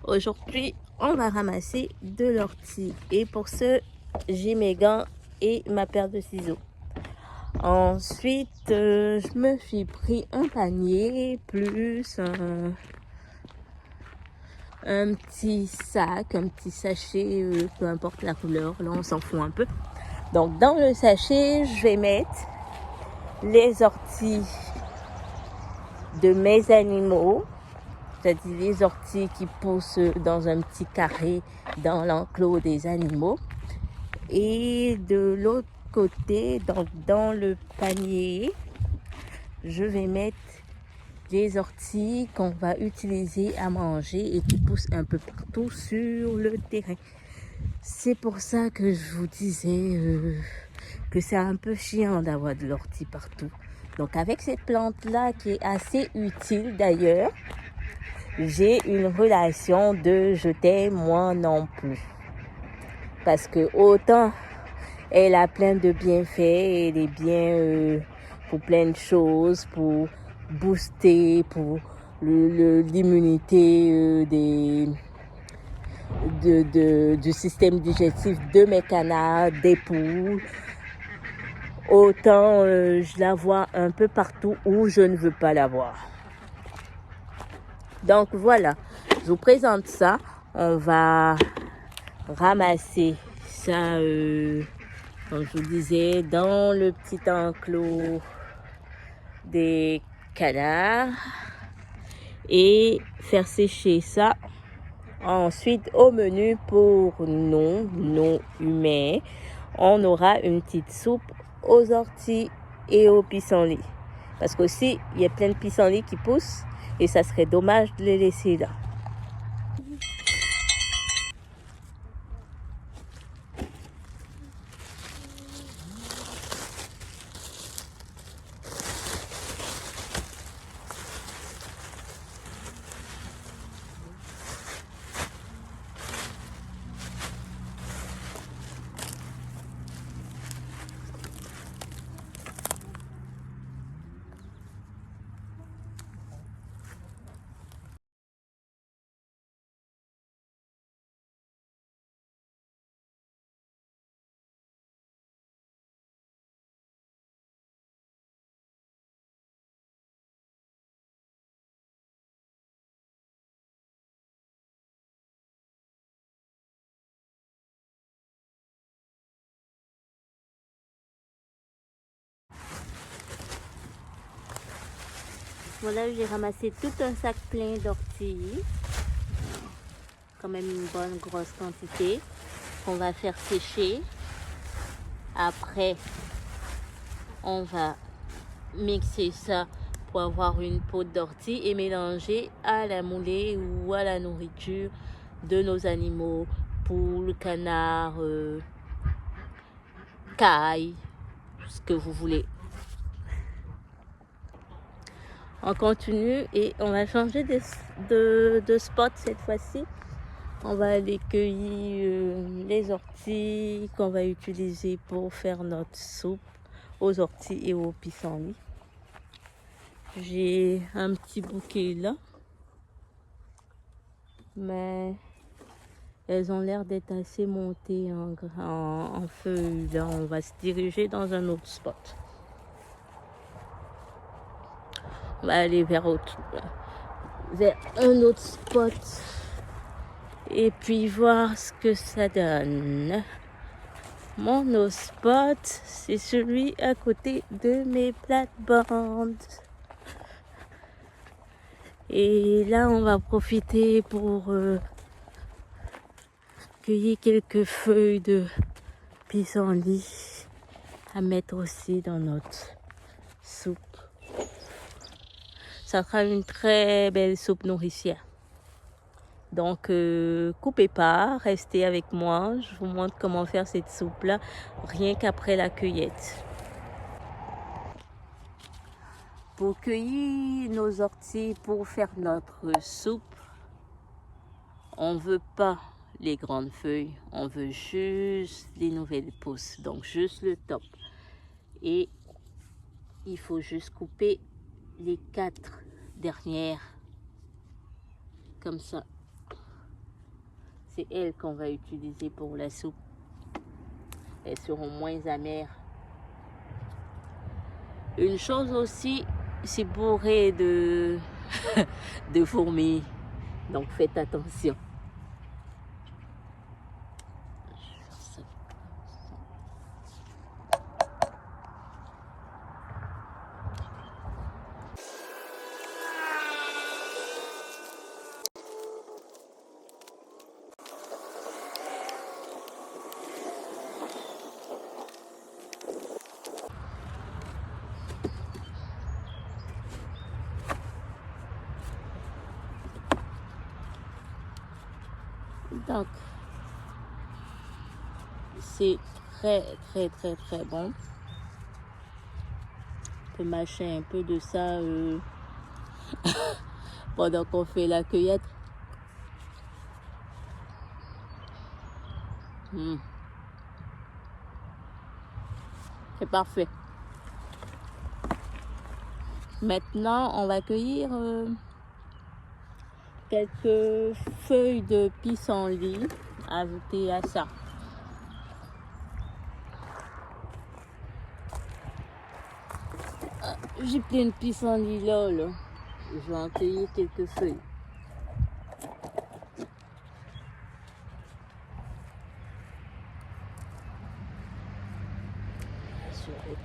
Aujourd'hui, on va ramasser de l'ortie. Et pour ce, j'ai mes gants et ma paire de ciseaux. Ensuite, je me suis pris un panier plus un petit sac, un petit sachet, peu importe la couleur. Là, on s'en fout un peu. Donc, dans le sachet, je vais mettre les orties de mes animaux. C'est-à-dire les orties qui poussent dans un petit carré dans l'enclos des animaux. Et de l'autre côté, donc dans le panier, je vais mettre les orties qu'on va utiliser à manger et qui poussent un peu partout sur le terrain. C'est pour ça que je vous disais que c'est un peu chiant d'avoir de l'ortie partout. Donc avec cette plante-là qui est assez utile d'ailleurs, j'ai une relation de je t'aime moi non plus. Parce que autant elle a plein de bienfaits, elle est bien pour plein de choses, pour booster, pour l'immunité du système digestif de mes canards, des poules. Autant je la vois un peu partout où je ne veux pas la voir. Donc voilà, je vous présente ça. On va ramasser ça, comme je vous disais, dans le petit enclos des canards et faire sécher ça. Ensuite, au menu pour nous, non humains, on aura une petite soupe aux orties et aux pissenlits. Parce qu'aussi, il y a plein de pissenlits qui poussent et ça serait dommage de les laisser là. Voilà, j'ai ramassé tout un sac plein d'orties, quand même une bonne grosse quantité, qu'on va faire sécher. Après, on va mixer ça pour avoir une peau d'ortie et mélanger à la moulée ou à la nourriture de nos animaux, poules, canards, cailles, ce que vous voulez. On continue et on va changer de spot cette fois-ci. On va aller cueillir les orties qu'on va utiliser pour faire notre soupe aux orties et aux pissenlits. J'ai un petit bouquet là, mais elles ont l'air d'être assez montées en feuilles. Là, on va se diriger dans un autre spot. On va aller vers un autre spot et puis voir ce que ça donne. Mon autre spot, c'est celui à côté de mes plates-bandes. Et là, on va profiter pour cueillir quelques feuilles de pissenlit à mettre aussi dans notre soupe. Ça sera une très belle soupe nourricière. Donc, coupez pas, restez avec moi. Je vous montre comment faire cette soupe-là, rien qu'après la cueillette. Pour cueillir nos orties, pour faire notre soupe, on ne veut pas les grandes feuilles, on veut juste les nouvelles pousses, donc juste le top. Et il faut juste couper les 4 dernières, comme ça. c'est elles qu'on va utiliser pour la soupe. Elles seront moins amères. Une chose aussi, c'est bourré de, de fourmis. Donc faites attention. Donc, c'est très bon. On peut mâcher un peu de ça pendant qu'on fait la cueillette. C'est parfait. Maintenant, on va cueillir quelques feuilles de pissenlit ajoutées à ça. J'ai plein de pissenlit là. Je vais en cueillir quelques feuilles.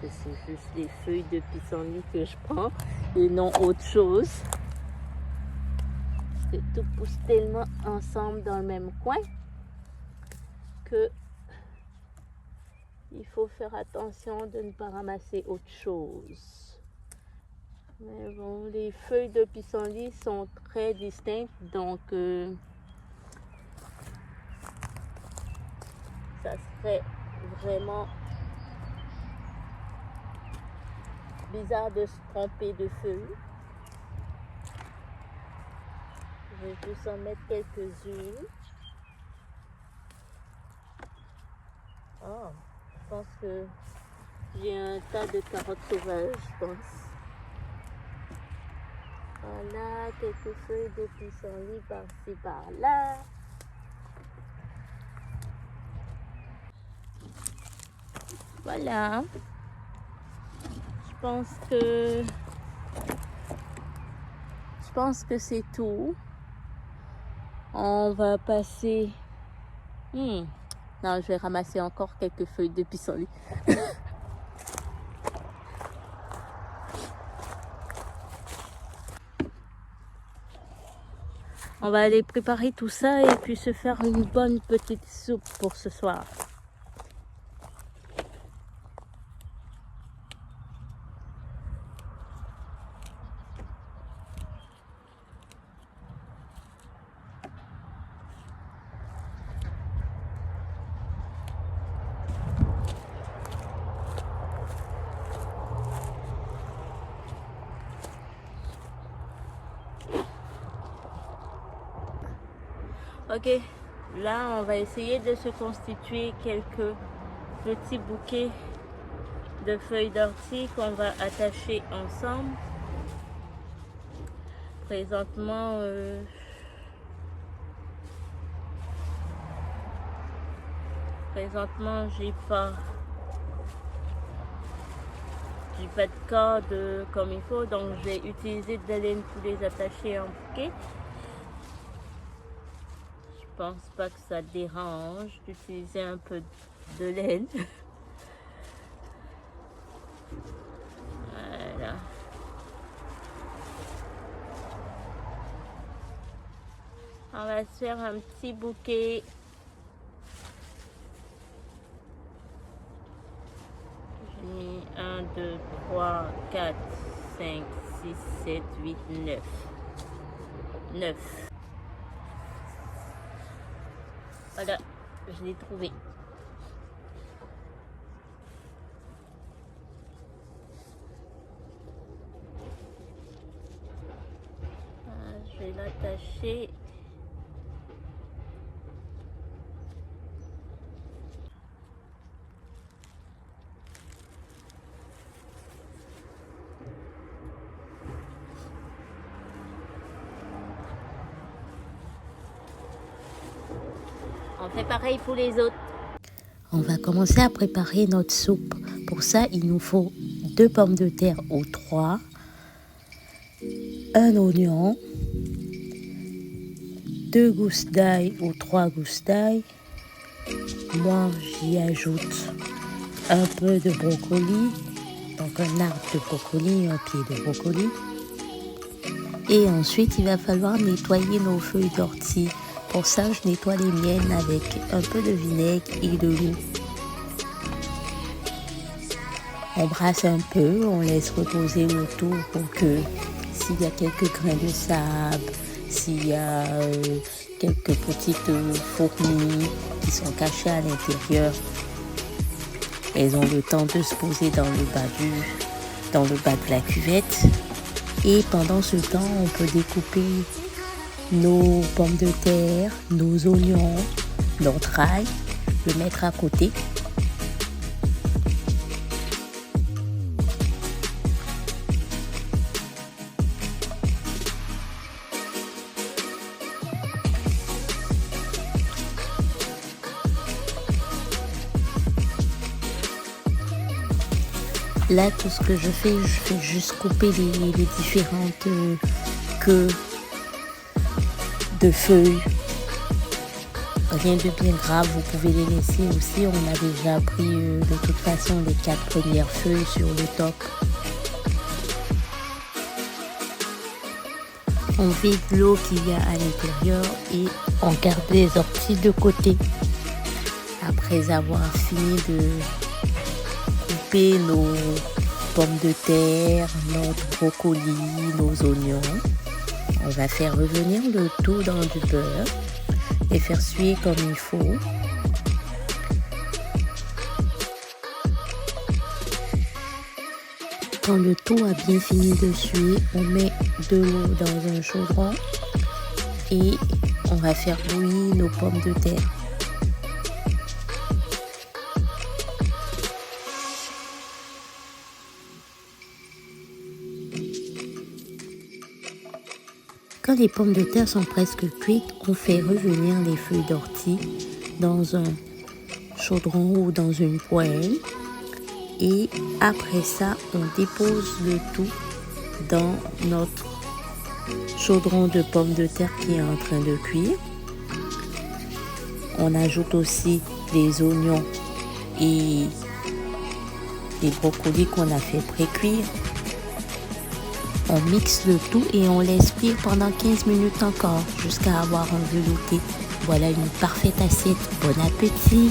Que c'est juste les feuilles de pissenlit que je prends et non autre chose. Parce que tout pousse tellement ensemble dans le même coin que il faut faire attention de ne pas ramasser autre chose. Mais bon, les feuilles de pissenlit sont très distinctes, donc ça serait vraiment bizarre de se tromper de feuilles. Je vais juste en mettre quelques-unes. Oh, je pense que j'ai un tas de carottes sauvages, je pense. Voilà, quelques feuilles de pissenlit par-ci, par-là. Voilà. Je pense que c'est tout. On va passer... Non, je vais ramasser encore quelques feuilles de pissenlit. On va aller préparer tout ça et puis se faire une bonne petite soupe pour ce soir. Ok, là on va essayer de se constituer quelques petits bouquets de feuilles d'ortie qu'on va attacher ensemble. Présentement, j'ai pas de corde comme il faut, donc je vais utiliser de la laine pour les attacher en bouquet. Je pense pas que ça dérange d'utiliser un peu de laine. Voilà. On va se faire un petit bouquet. J'ai mis 1, 2, 3, 4, 5, 6, 7, 8, 9. 9. Voilà, je l'ai trouvé. Je vais l'attacher. fait pareil pour les autres. On va commencer à préparer notre soupe. Pour ça, il nous faut 2 pommes de terre ou 3, un oignon, 2 gousses d'ail ou 3 gousses d'ail. Moi, j'y ajoute un peu de brocoli, donc un arbre de brocoli, un pied de brocoli. Et ensuite, il va falloir nettoyer nos feuilles d'ortie. Pour ça, je nettoie les miennes avec un peu de vinaigre et de l'eau. On brasse un peu, on laisse reposer autour pour que s'il y a quelques grains de sable, s'il y a quelques petites fourmis qui sont cachées à l'intérieur, elles ont le temps de se poser dans le bas de la cuvette. Et pendant ce temps, on peut découper nos pommes de terre, nos oignons, notre ail, le mettre à côté. Là, tout ce que je fais juste couper les différentes queues de feuilles. Rien de bien grave, vous pouvez les laisser aussi. On a déjà pris de toute façon les 4 premières feuilles sur le top. On vide l'eau qu'il y a à l'intérieur et on garde les orties de côté. Après avoir fini de couper nos pommes de terre, notre brocoli, nos oignons, on va faire revenir le tout dans du beurre et faire suer comme il faut. Quand le tout a bien fini de suer, on met de l'eau dans un chaudron et on va faire bouillir nos pommes de terre. Quand les pommes de terre sont presque cuites, on fait revenir les feuilles d'ortie dans un chaudron ou dans une poêle. Et après ça, on dépose le tout dans notre chaudron de pommes de terre qui est en train de cuire. On ajoute aussi les oignons et les brocolis qu'on a fait pré-cuire. On mixe le tout et on laisse cuire pendant 15 minutes encore jusqu'à avoir un velouté. Voilà une parfaite assiette. Bon appétit!